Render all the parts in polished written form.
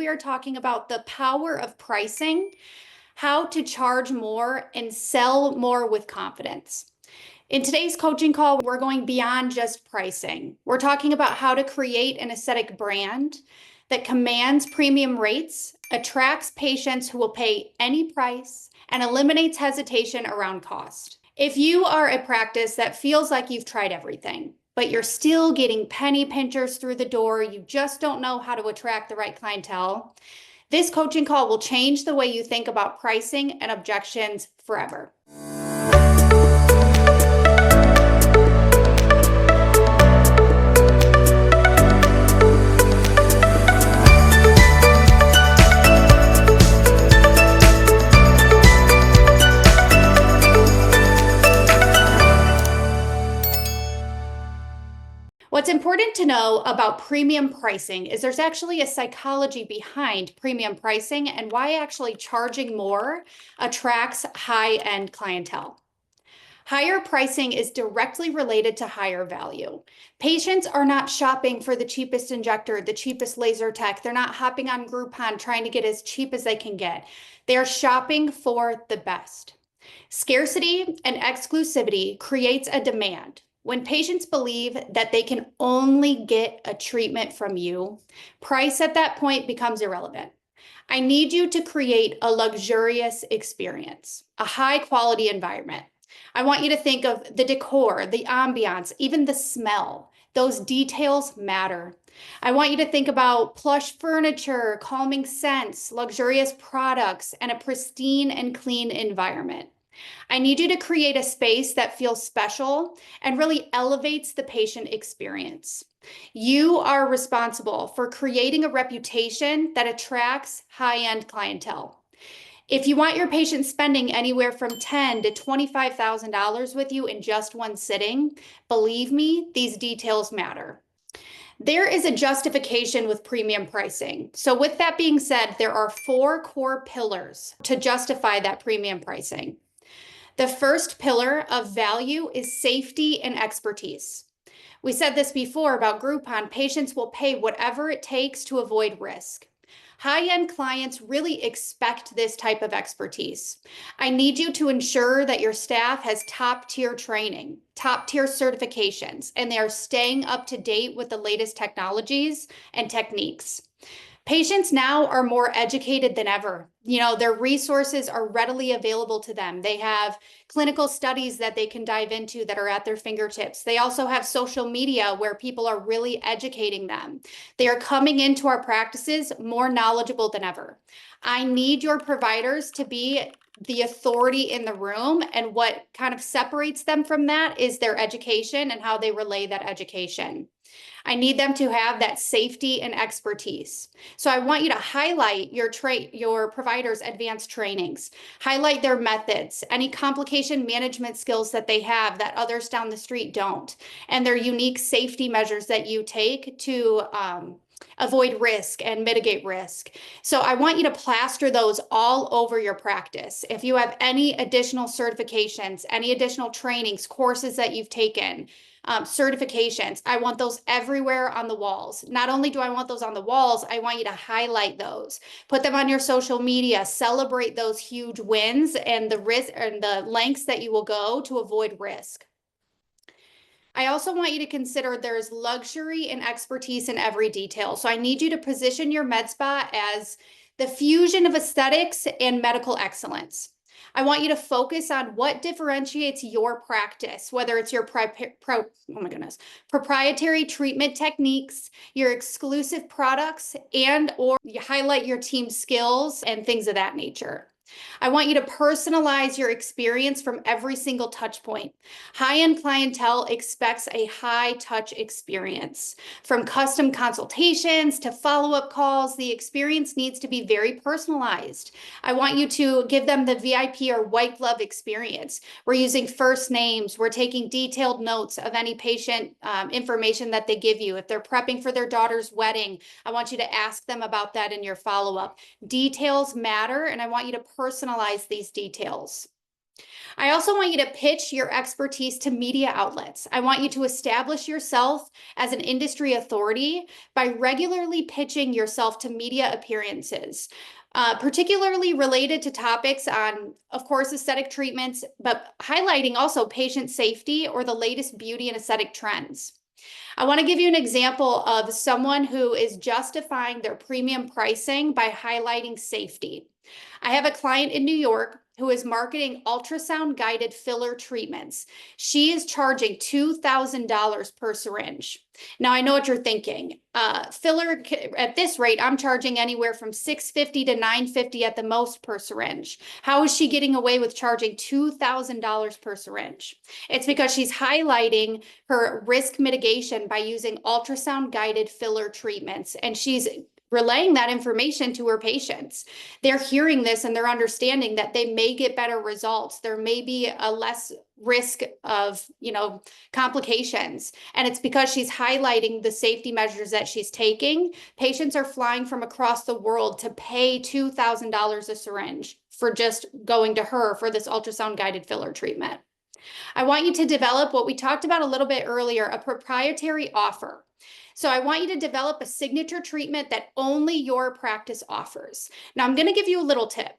we are talking about the power of pricing, how to charge more and sell more with confidence. In today's coaching call, we're going beyond just pricing. We're talking about how to create an aesthetic brand that commands premium rates, attracts patients who will pay any price, and eliminates hesitation around cost. If you are a practice that feels like you've tried everything, but you're still getting penny pinchers through the door, you just don't know how to attract the right clientele, this coaching call will change the way you think about pricing and objections forever. What's important to know about premium pricing is there's actually a psychology behind premium pricing and why actually charging more attracts high-end clientele. Higher pricing is directly related to higher value. Patients are not shopping for the cheapest injector, the cheapest laser tech. They're not hopping on Groupon trying to get as cheap as they can get. They're shopping for the best. Scarcity and exclusivity creates a demand. When patients believe that they can only get a treatment from you, price at that point becomes irrelevant. I need you to create a luxurious experience, a high quality environment. I want you to think of the decor, the ambiance, even the smell. Those details matter. I want you to think about plush furniture, calming scents, luxurious products, and a pristine and clean environment. I need you to create a space that feels special and really elevates the patient experience. You are responsible for creating a reputation that attracts high-end clientele. If you want your patients spending anywhere from $10,000 to $25,000 with you in just one sitting, believe me, these details matter. There is a justification with premium pricing. So with that being said, there are 4 core pillars to justify that premium pricing. The first pillar of value is safety and expertise. We said this before about Groupon. Patients will pay whatever it takes to avoid risk. High-end clients really expect this type of expertise. I need you to ensure that your staff has top-tier training, top-tier certifications, and they are staying up to date with the latest technologies and techniques. Patients now are more educated than ever. Their resources are readily available to them. They have clinical studies that they can dive into that are at their fingertips. They also have social media where people are really educating them. They are coming into our practices more knowledgeable than ever. I need your providers to be the authority in the room, and what kind of separates them from that is their education and how they relay that education. I need them to have that safety and expertise. So I want you to highlight your providers' advanced trainings, highlight their methods, any complication management skills that they have that others down the street don't, and their unique safety measures that you take to avoid risk and mitigate risk. So I want you to plaster those all over your practice. If you have any additional certifications, any additional trainings, courses that you've taken, certifications, I want those everywhere on the walls. Not only do I want those on the walls, I want you to highlight those, put them on your social media, celebrate those huge wins and the risk and the lengths that you will go to avoid risk. I also want you to consider there's luxury and expertise in every detail. So I need you to position your med spa as the fusion of aesthetics and medical excellence. I want you to focus on what differentiates your practice, whether it's your proprietary treatment techniques, your exclusive products, or you highlight your team skills and things of that nature. I want you to personalize your experience from every single touch point. High-end clientele expects a high-touch experience. From custom consultations to follow-up calls, the experience needs to be very personalized. I want you to give them the VIP or white glove experience. We're using first names. We're taking detailed notes of any patient information that they give you. If they're prepping for their daughter's wedding, I want you to ask them about that in your follow-up. Details matter, and I want you to personalize these details. I also want you to pitch your expertise to media outlets. I want you to establish yourself as an industry authority by regularly pitching yourself to media appearances, particularly related to topics on, of course, aesthetic treatments, but highlighting also patient safety or the latest beauty and aesthetic trends. I want to give you an example of someone who is justifying their premium pricing by highlighting safety. I have a client in New York who is marketing ultrasound guided filler treatments. She is charging $2,000 per syringe. Now, I know what you're thinking. Filler at this rate, I'm charging anywhere from $650 to $950 at the most per syringe. How is she getting away with charging $2,000 per syringe? It's because she's highlighting her risk mitigation by using ultrasound guided filler treatments, and she's relaying that information to her patients. They're hearing this and they're understanding that they may get better results. There may be a less risk of, complications. And it's because she's highlighting the safety measures that she's taking. Patients are flying from across the world to pay $2,000 a syringe for just going to her for this ultrasound guided filler treatment. I want you to develop what we talked about a little bit earlier, a proprietary offer. So I want you to develop a signature treatment that only your practice offers. Now I'm going to give you a little tip.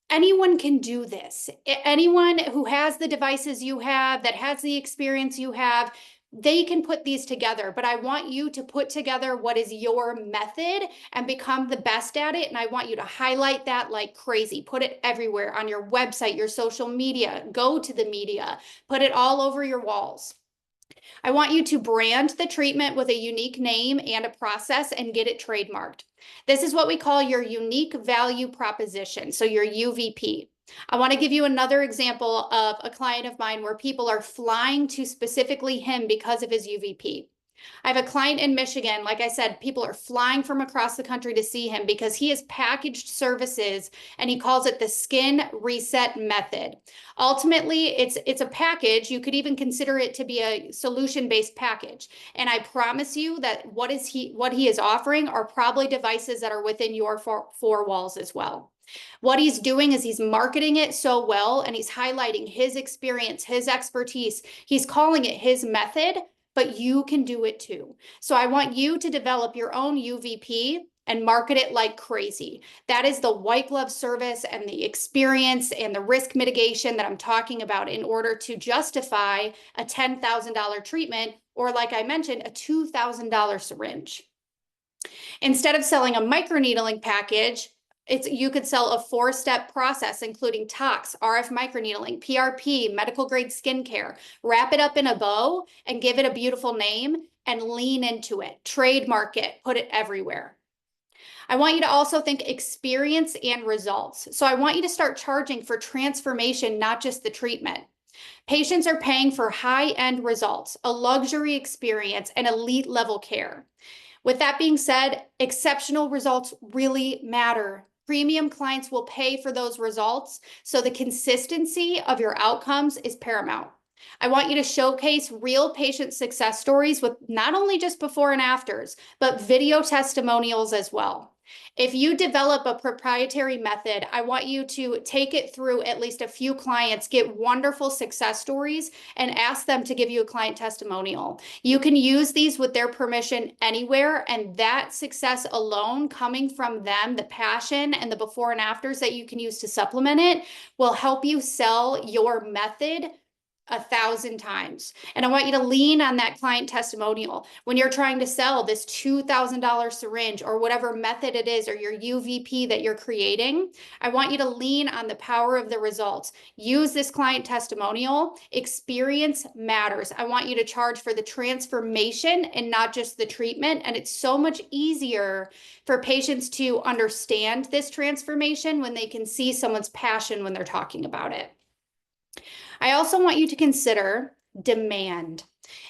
Anyone can do this. Anyone who has the devices you have, that has the experience you have, they can put these together, but I want you to put together what is your method and become the best at it. And I want you to highlight that like crazy. Put it everywhere on your website, your social media, go to the media, put it all over your walls. I want you to brand the treatment with a unique name and a process and get it trademarked. This is what we call your unique value proposition, so your UVP. I want to give you another example of a client of mine where people are flying to specifically him because of his UVP. I have a client in Michigan. Like I said, people are flying from across the country to see him because he has packaged services and he calls it the skin reset method. Ultimately, it's a package. You could even consider it to be a solution-based package. And I promise you that what he is offering are probably devices that are within your four walls as well. What he's doing is he's marketing it so well and he's highlighting his experience, his expertise. He's calling it his method, but you can do it too. So I want you to develop your own UVP and market it like crazy. That is the white glove service and the experience and the risk mitigation that I'm talking about in order to justify a $10,000 treatment, or like I mentioned, a $2,000 syringe. Instead of selling a microneedling package, you could sell a 4-step process, including tox, RF microneedling, PRP, medical grade skincare. Wrap it up in a bow and give it a beautiful name and lean into it. Trademark it, put it everywhere. I want you to also think experience and results. So I want you to start charging for transformation, not just the treatment. Patients are paying for high-end results, a luxury experience, and elite level care. With that being said, exceptional results really matter. Premium clients will pay for those results, so the consistency of your outcomes is paramount. I want you to showcase real patient success stories with not only just before and afters, but video testimonials as well. If you develop a proprietary method, I want you to take it through at least a few clients, get wonderful success stories, and ask them to give you a client testimonial. You can use these with their permission anywhere, and that success alone coming from them, the passion and the before and afters that you can use to supplement it, will help you sell your method 1,000 times. And I want you to lean on that client testimonial when you're trying to sell this $2,000 syringe or whatever method it is, or your UVP that you're creating. I want you to lean on the power of the results. Use this client testimonial. Experience matters. I want you to charge for the transformation and not just the treatment. And it's so much easier for patients to understand this transformation when they can see someone's passion when they're talking about it. I also want you to consider demand.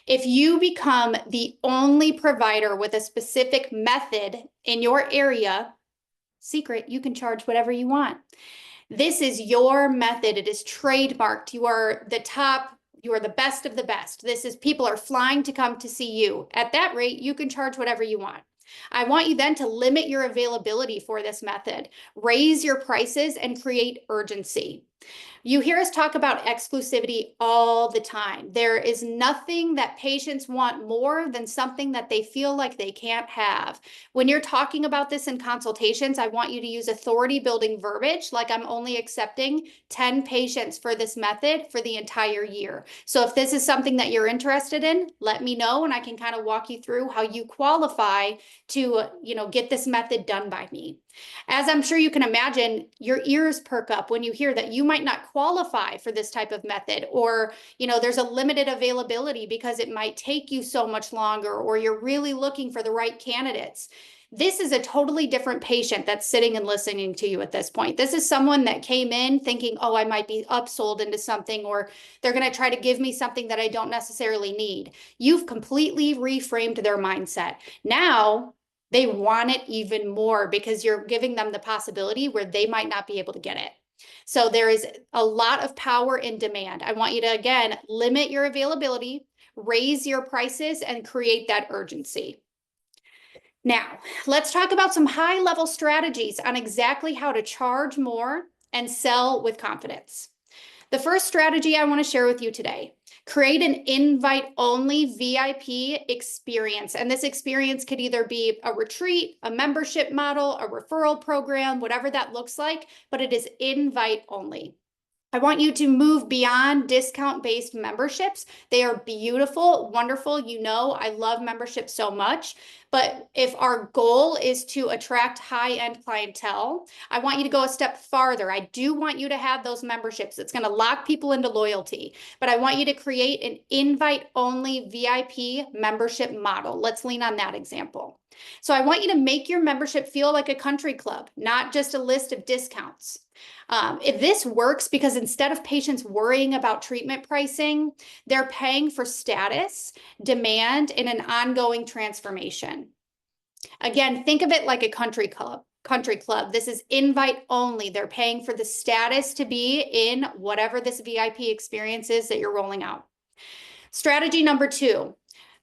If you become the only provider with a specific method in your area, secret, you can charge whatever you want. This is your method. It is trademarked. You are the top. You are the best of the best. People are flying to come to see you. At that rate, you can charge whatever you want. I want you then to limit your availability for this method, raise your prices, and create urgency. You hear us talk about exclusivity all the time. There is nothing that patients want more than something that they feel like they can't have. When you're talking about this in consultations, I want you to use authority building verbiage, like I'm only accepting 10 patients for this method for the entire year. So if this is something that you're interested in, let me know and I can kind of walk you through how you qualify to, get this method done by me. As I'm sure you can imagine, your ears perk up when you hear that you might not qualify for this type of method, or, there's a limited availability because it might take you so much longer, or you're really looking for the right candidates. This is a totally different patient that's sitting and listening to you at this point. This is someone that came in thinking, oh, I might be upsold into something, or they're going to try to give me something that I don't necessarily need. You've completely reframed their mindset. Now, they want it even more because you're giving them the possibility where they might not be able to get it. So there is a lot of power in demand. I want you to, again, limit your availability, raise your prices, and create that urgency. Now, let's talk about some high-level strategies on exactly how to charge more and sell with confidence. The first strategy I want to share with you today: create an invite-only VIP experience. And this experience could either be a retreat, a membership model, a referral program, whatever that looks like, but it is invite-only. I want you to move beyond discount-based memberships. They are beautiful, wonderful. I love memberships so much. But if our goal is to attract high-end clientele, I want you to go a step farther. I do want you to have those memberships. It's going to lock people into loyalty. But I want you to create an invite-only VIP membership model. Let's lean on that example. So I want you to make your membership feel like a country club, not just a list of discounts. If this works, because instead of patients worrying about treatment pricing, they're paying for status, demand, and an ongoing transformation. Again, think of it like a country club. This is invite only. They're paying for the status to be in whatever this VIP experience is that you're rolling out. Strategy number 2.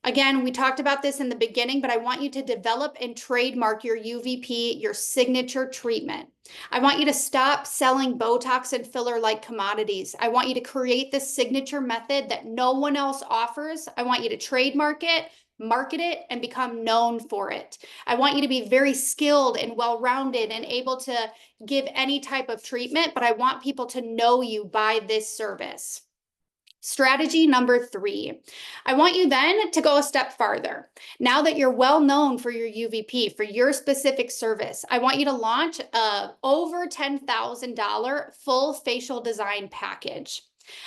Again, we talked about this in the beginning, but I want you to develop and trademark your UVP, your signature treatment. I want you to stop selling Botox and filler like commodities. I want you to create this signature method that no one else offers. I want you to trademark it, market it, and become known for it. I want you to be very skilled and well-rounded and able to give any type of treatment, but I want people to know you by this service. Strategy number 3, I want you then to go a step farther. Now that you're well known for your UVP, for your specific service, I want you to launch a over $10,000 full facial design package.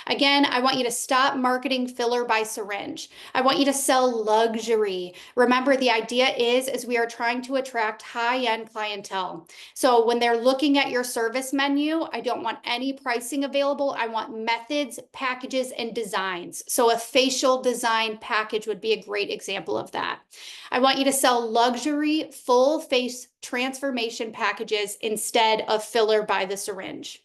Again, I want you to stop marketing filler by syringe. I want you to sell luxury. Remember, the idea is we are trying to attract high-end clientele. So when they're looking at your service menu, I don't want any pricing available. I want methods, packages, and designs. So a facial design package would be a great example of that. I want you to sell luxury full face transformation packages instead of filler by the syringe.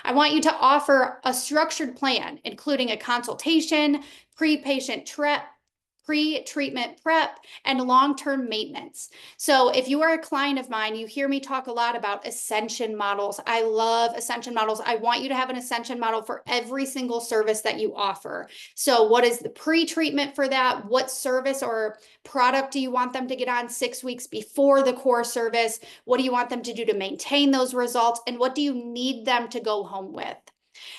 I want you to offer a structured plan, including a consultation, pre-treatment prep, and long-term maintenance. So if you are a client of mine, you hear me talk a lot about ascension models. I love ascension models. I want you to have an ascension model for every single service that you offer. So what is the pre-treatment for that? What service or product do you want them to get on 6 weeks before the core service? What do you want them to do to maintain those results? And what do you need them to go home with?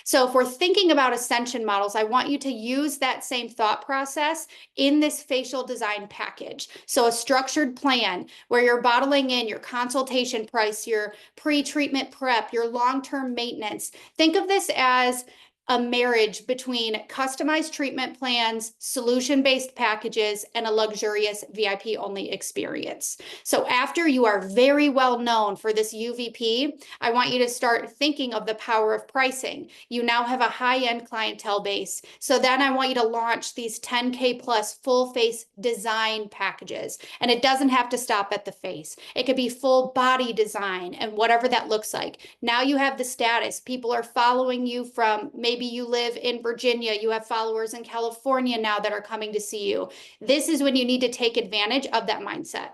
So if we're thinking about ascension models, I want you to use that same thought process in this facial design package. So a structured plan where you're bottling in your consultation price, your pre-treatment prep, your long-term maintenance. Think of this as a marriage between customized treatment plans, solution-based packages, and a luxurious VIP-only experience. So after you are very well known for this UVP, I want you to start thinking of the power of pricing. You now have a high-end clientele base. So then I want you to launch these 10K plus full face design packages. And it doesn't have to stop at the face. It could be full body design and whatever that looks like. Now you have the status. People are following you from maybe you live in Virginia, you have followers in California now that are coming to see you. This is when you need to take advantage of that mindset.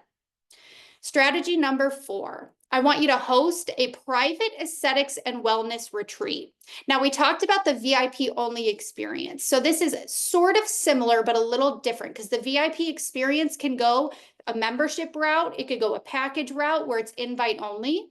Strategy number 4. I want you to host a private aesthetics and wellness retreat. Now, we talked about the VIP only experience. So this is sort of similar, but a little different because the VIP experience can go a membership route. It could go a package route where it's invite only.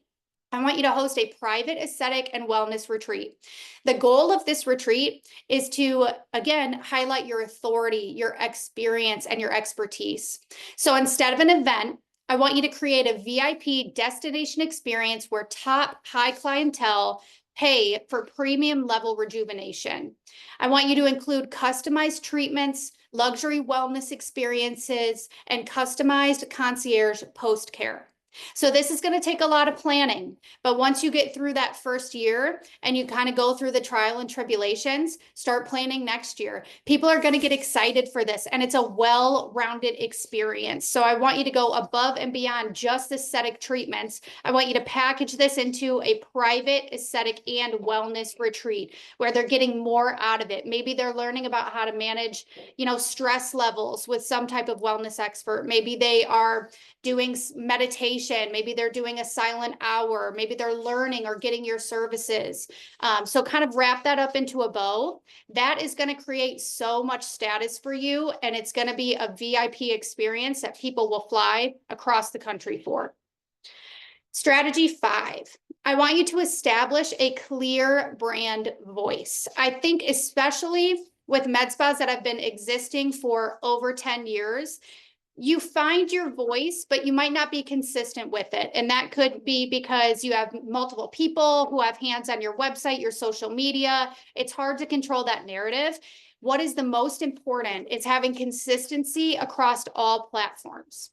I want you to host a private aesthetic and wellness retreat. The goal of this retreat is to, again, highlight your authority, your experience, and your expertise. So instead of an event, I want you to create a VIP destination experience where top high clientele pay for premium level rejuvenation. I want you to include customized treatments, luxury wellness experiences, and customized concierge post-care. So this is going to take a lot of planning, but once you get through that first year and you kind of go through the trial and tribulations, start planning next year. People are going to get excited for this, and it's a well-rounded experience. So I want you to go above and beyond just aesthetic treatments. I want you to package this into a private aesthetic and wellness retreat where they're getting more out of it. Maybe they're learning about how to manage, stress levels with some type of wellness expert. Maybe they are doing meditation, maybe they're doing a silent hour, maybe they're learning or getting your services. So kind of wrap that up into a bow. That is going to create so much status for you, and it's going to be a VIP experience that people will fly across the country for. Strategy 5. I want you to establish a clear brand voice. I think especially with med spas that have been existing for over 10 years, you find your voice, but you might not be consistent with it. And that could be because you have multiple people who have hands on your website, your social media. It's hard to control that narrative. What is the most important is having consistency across all platforms.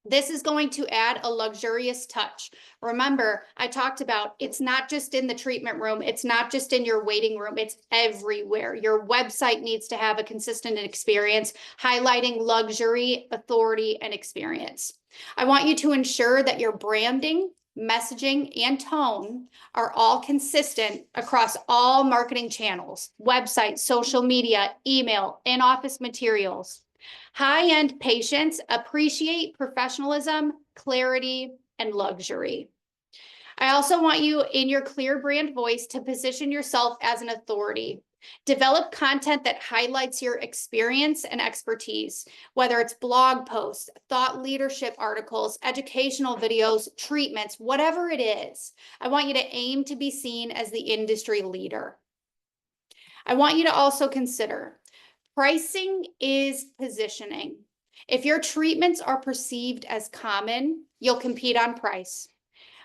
This is going to add a luxurious touch. Remember, I talked about it's not just in the treatment room. It's not just in your waiting room. It's everywhere. Your website needs to have a consistent experience, highlighting luxury, authority, and experience. I want you to ensure that your branding, messaging, and tone are all consistent across all marketing channels, website, social media, email, in-office materials. High-end patients appreciate professionalism, clarity, and luxury. I also want you in your clear brand voice to position yourself as an authority. Develop content that highlights your experience and expertise, whether it's blog posts, thought leadership articles, educational videos, treatments, whatever it is. I want you to aim to be seen as the industry leader. I want you to also consider pricing is positioning. If your treatments are perceived as common, you'll compete on price.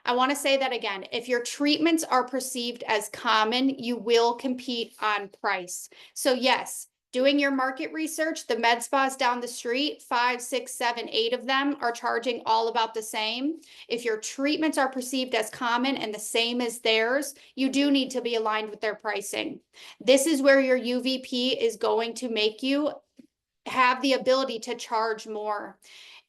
I want to say that again. If your treatments are perceived as common, you will compete on price. So yes, doing your market research, the med spas down the street, 5, 6, 7, 8 of them are charging all about the same. If your treatments are perceived as common and the same as theirs, you do need to be aligned with their pricing. This is where your UVP is going to make you have the ability to charge more.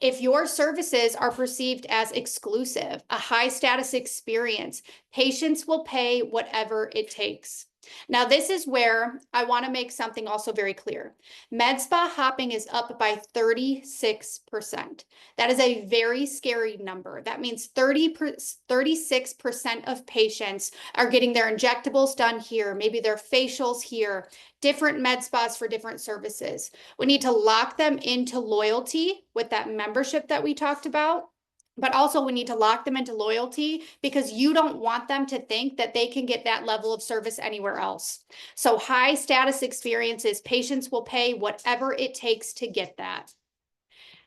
If your services are perceived as exclusive, a high status experience, patients will pay whatever it takes. Now, this is where I want to make something also very clear. Med spa hopping is up by 36%. That is a very scary number. That means 36% of patients are getting their injectables done here, maybe their facials here, different med spas for different services. We need to lock them into loyalty with that membership that we talked about. But also we need to lock them into loyalty because you don't want them to think that they can get that level of service anywhere else. So high status experiences, patients will pay whatever it takes to get that.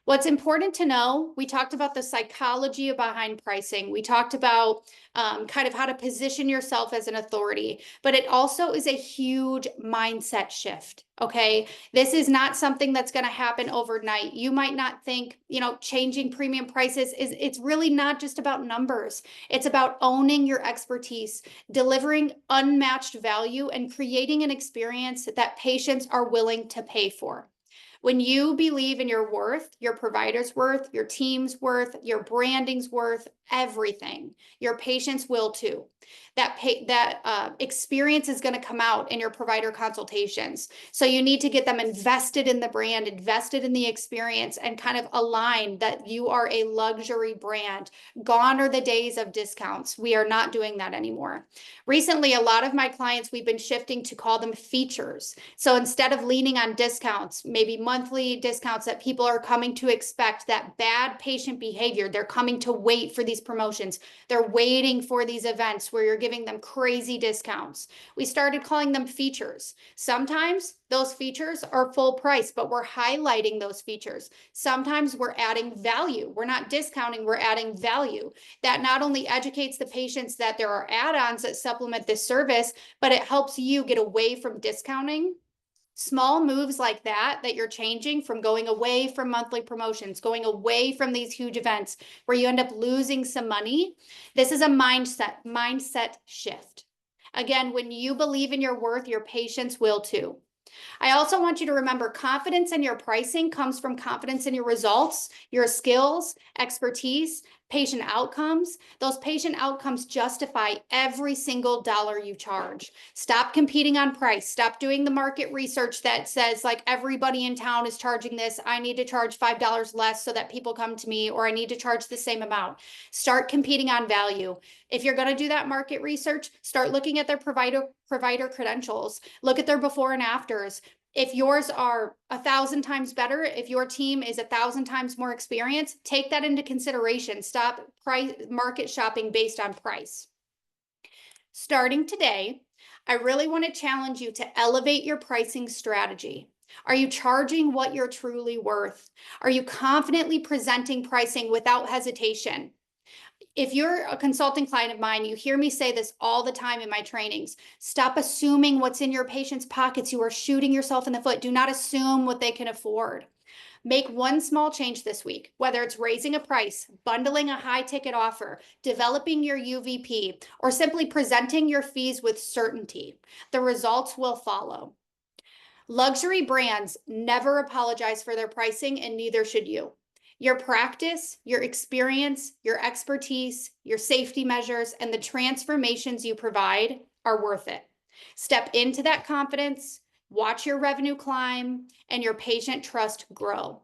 What's important to know, we talked about the psychology behind pricing. We talked about kind of how to position yourself as an authority, but it also is a huge mindset shift, okay? This is not something that's gonna happen overnight. You might not think, changing premium prices it's really not just about numbers. It's about owning your expertise, delivering unmatched value, and creating an experience that patients are willing to pay for. When you believe in your worth, your provider's worth, your team's worth, your branding's worth, everything, your patients will too. That experience is going to come out in your provider consultations. So you need to get them invested in the brand, invested in the experience, and kind of align that you are a luxury brand. Gone are the days of discounts. We are not doing that anymore. Recently, a lot of my clients, we've been shifting to call them features. So instead of leaning on discounts, maybe monthly discounts that people are coming to expect, that bad patient behavior, they're coming to wait for these promotions. They're waiting for these events where you're giving them crazy discounts. We started calling them features. Sometimes those features are full price, but we're highlighting those features. Sometimes we're adding value. We're not discounting, we're adding value. That not only educates the patients that there are add-ons that supplement this service, but it helps you get away from discounting. Small moves like that you're changing from going away from monthly promotions, going away from these huge events where you end up losing some money. This is a mindset shift. Again, when you believe in your worth, your patients will too. I also want you to remember confidence in your pricing comes from confidence in your results, your skills, expertise, patient outcomes. Those patient outcomes justify every single dollar you charge. Stop competing on price. Stop doing the market research that says like everybody in town is charging this. I need to charge $5 less so that people come to me, or I need to charge the same amount. Start competing on value. If you're going to do that market research, start looking at their provider credentials. Look at their before and afters. If yours are 1,000 times better, if your team is 1,000 times more experienced, take that into consideration. Stop market shopping based on price. Starting today, I really want to challenge you to elevate your pricing strategy. Are you charging what you're truly worth? Are you confidently presenting pricing without hesitation? If you're a consulting client of mine, you hear me say this all the time in my trainings. Stop assuming what's in your patient's pockets. You are shooting yourself in the foot. Do not assume what they can afford. Make one small change this week, whether it's raising a price, bundling a high ticket offer, developing your UVP, or simply presenting your fees with certainty. The results will follow. Luxury brands never apologize for their pricing, and neither should you. Your practice, your experience, your expertise, your safety measures, and the transformations you provide are worth it. Step into that confidence, watch your revenue climb, and your patient trust grow.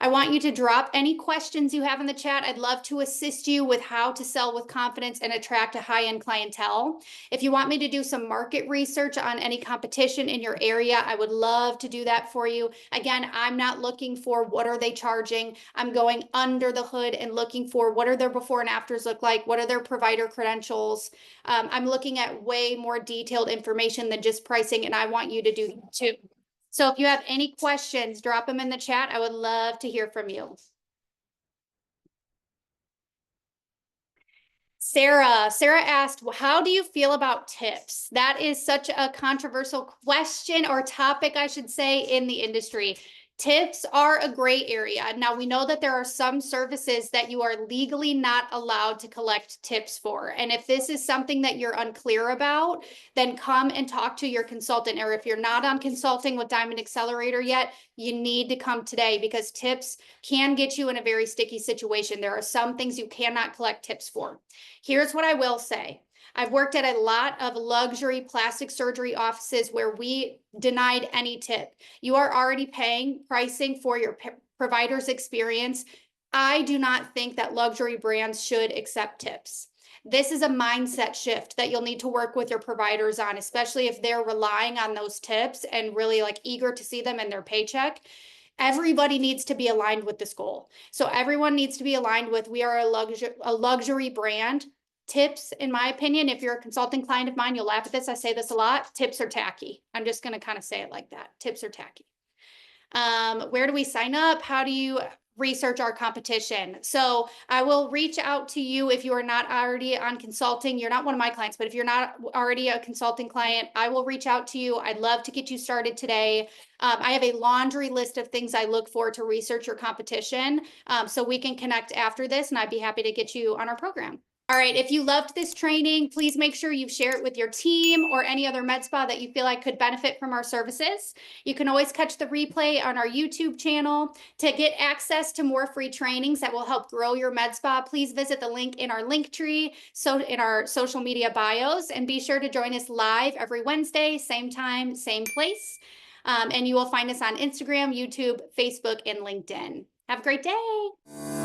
I want you to drop any questions you have in the chat. I'd love to assist you with how to sell with confidence and attract a high-end clientele. If you want me to do some market research on any competition in your area, I would love to do that for you. Again, I'm not looking for what are they charging. I'm going under the hood and looking for what are their before and afters look like, what are their provider credentials. I'm looking at way more detailed information than just pricing, and I want you to do that too. So if you have any questions, drop them in the chat. I would love to hear from you. Sarah asked, well, how do you feel about tips? That is such a controversial question, or topic, I should say, in the industry. Tips are a gray area. Now, we know that there are some services that you are legally not allowed to collect tips for. And if this is something that you're unclear about, then come and talk to your consultant. Or if you're not on consulting with Diamond Accelerator yet, you need to come today, because tips can get you in a very sticky situation. There are some things you cannot collect tips for. Here's what I will say. I've worked at a lot of luxury plastic surgery offices where we denied any tip. You are already paying pricing for your provider's experience. I do not think that luxury brands should accept tips. This is a mindset shift that you'll need to work with your providers on, especially if they're relying on those tips and really like eager to see them in their paycheck. Everybody needs to be aligned with this goal. So everyone needs to be aligned with, we are a luxury brand. Tips, in my opinion, if you're a consulting client of mine, you'll laugh at this. I say this a lot. Tips are tacky. I'm just going to kind of say it like that. Tips are tacky. Where do we sign up? How do you research our competition? So I will reach out to you if you are not already on consulting. You're not one of my clients, but if you're not already a consulting client, I will reach out to you. I'd love to get you started today. I have a laundry list of things I look for to research your competition. So we can connect after this, and I'd be happy to get you on our program. All right, if you loved this training, please make sure you share it with your team or any other med spa that you feel like could benefit from our services. You can always catch the replay on our YouTube channel. To get access to more free trainings that will help grow your med spa, please visit the link in our link tree, so in our social media bios, and be sure to join us live every Wednesday, same time, same place. And you will find us on Instagram, YouTube, Facebook, and LinkedIn. Have a great day.